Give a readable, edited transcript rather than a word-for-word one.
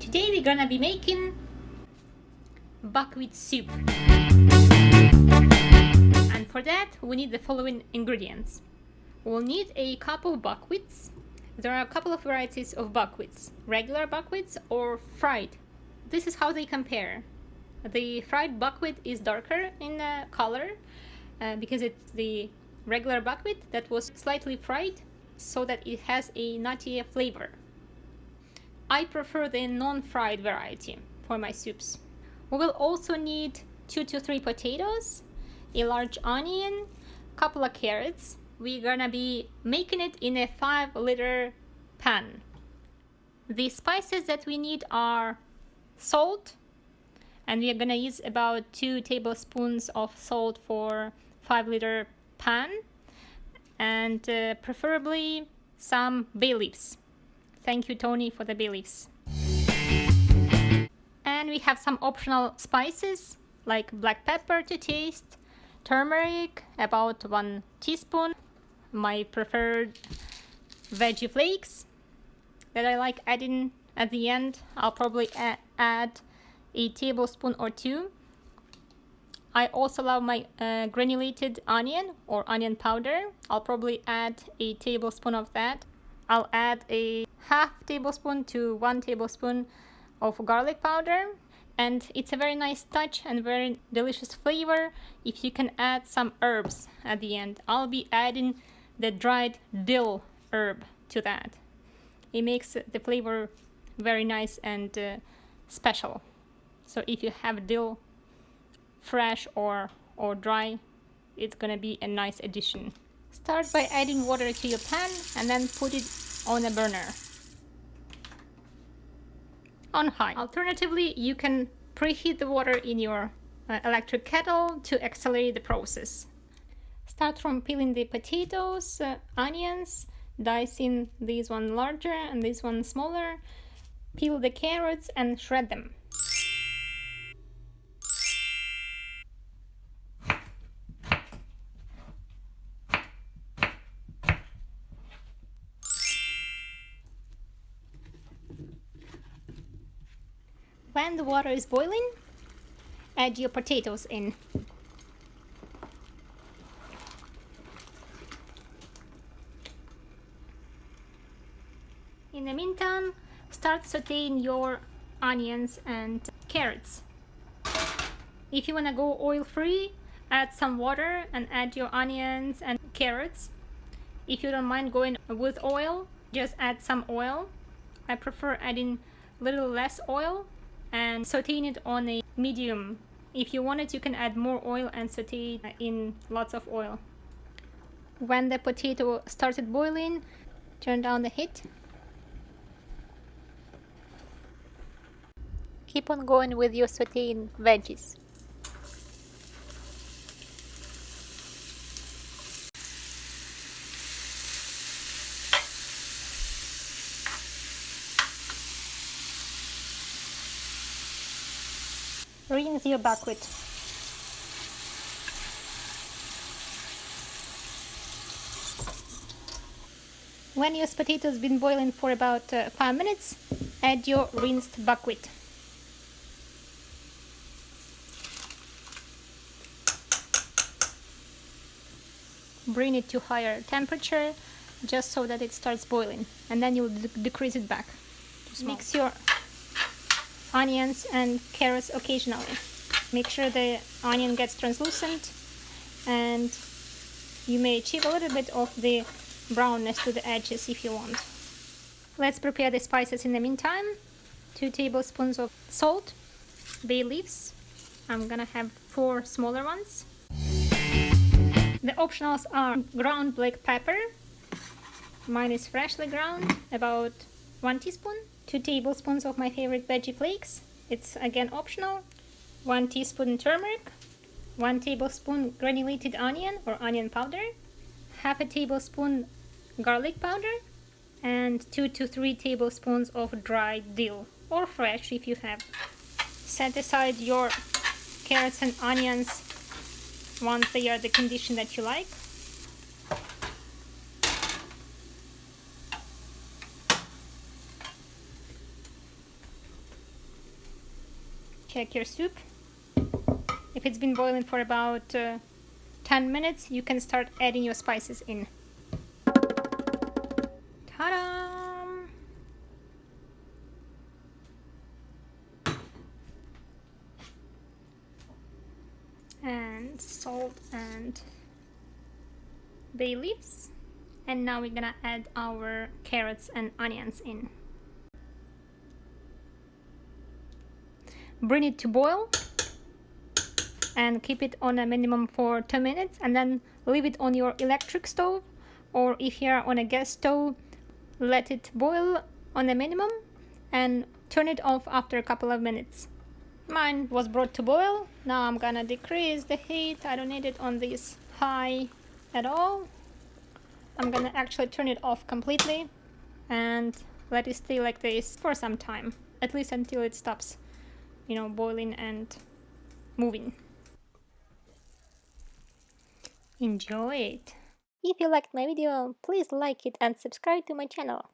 Today we're gonna be making buckwheat soup. And for that we need the following ingredients. We'll need a cup of buckwheats. There are a couple of varieties of buckwheats, regular buckwheats or fried. This is how they compare. The fried buckwheat is darker in color because it's the regular buckwheat that was slightly fried so that it has a nutty flavor. I prefer the non-fried variety for my soups. We will also need 2 to 3 potatoes, a large onion, a couple of carrots. We're gonna be making it in a 5-liter pan. The spices that we need are salt, and we are gonna use about 2 tablespoons of salt for 5-liter pan, and preferably some bay leaves. Thank you, Tony, for the bay leaves. And we have some optional spices like black pepper to taste, turmeric, about 1 teaspoon, my preferred veggie flakes that I like adding at the end. I'll probably add a tablespoon or 2. I also love my granulated onion or onion powder. I'll probably add a tablespoon of that. I'll add a half tablespoon to 1 tablespoon of garlic powder, and it's a very nice touch and very delicious flavor if you can add some herbs at the end. I'll be adding the dried dill herb to that. It makes the flavor very nice and special. So if you have dill fresh or dry, it's gonna be a nice addition. Start by adding water to your pan and then put it on a burner on high. Alternatively, you can preheat the water in your electric kettle to accelerate the process. Start from peeling the potatoes, onions, dicing this one larger and this one smaller. Peel the carrots and shred them. When the water is boiling, add your potatoes in. In the meantime, start sauteing your onions and carrots. If you want to go oil-free, add some water and add your onions and carrots. If you don't mind going with oil, just add some oil. I prefer adding a little less oil and sauteing it on a medium. If you want it, you can add more oil and saute it in lots of oil. When the potato started boiling, turn down the heat. Keep on going with your sauteing veggies. Rinse your buckwheat. When your potatoes been boiling for about 5 minutes, add your rinsed buckwheat. Bring it to higher temperature just so that it starts boiling, and then you'll decrease it back. Just mix your onions and carrots occasionally. Make sure the onion gets translucent, and you may achieve a little bit of the brownness to the edges if you want. Let's prepare the spices in the meantime. 2 tablespoons of salt, bay leaves. I'm gonna have 4 smaller ones. The optionals are ground black pepper. Mine is freshly ground, about 1 teaspoon. 2 tablespoons of my favorite veggie flakes. It's again optional. 1 teaspoon turmeric. 1 tablespoon granulated onion or onion powder. Half a tablespoon garlic powder. And 2 to 3 tablespoons of dried dill or fresh if you have. Set aside your carrots and onions once they are the condition that you like. Check your soup. If it's been boiling for about 10 minutes, you can start adding your spices in. Ta-da! And salt and bay leaves. And now we're gonna add our carrots and onions in. Bring it to boil and keep it on a minimum for 2 minutes, and then leave it on your electric stove, or if you're on a gas stove, let it boil on a minimum and turn it off after a couple of minutes. Mine was brought to boil. Now I'm gonna decrease the heat. I don't need it on this high at all. I'm gonna actually turn it off completely and let it stay like this for some time, at least until it stops, boiling and moving. Enjoy it! If you liked my video, please like it and subscribe to my channel.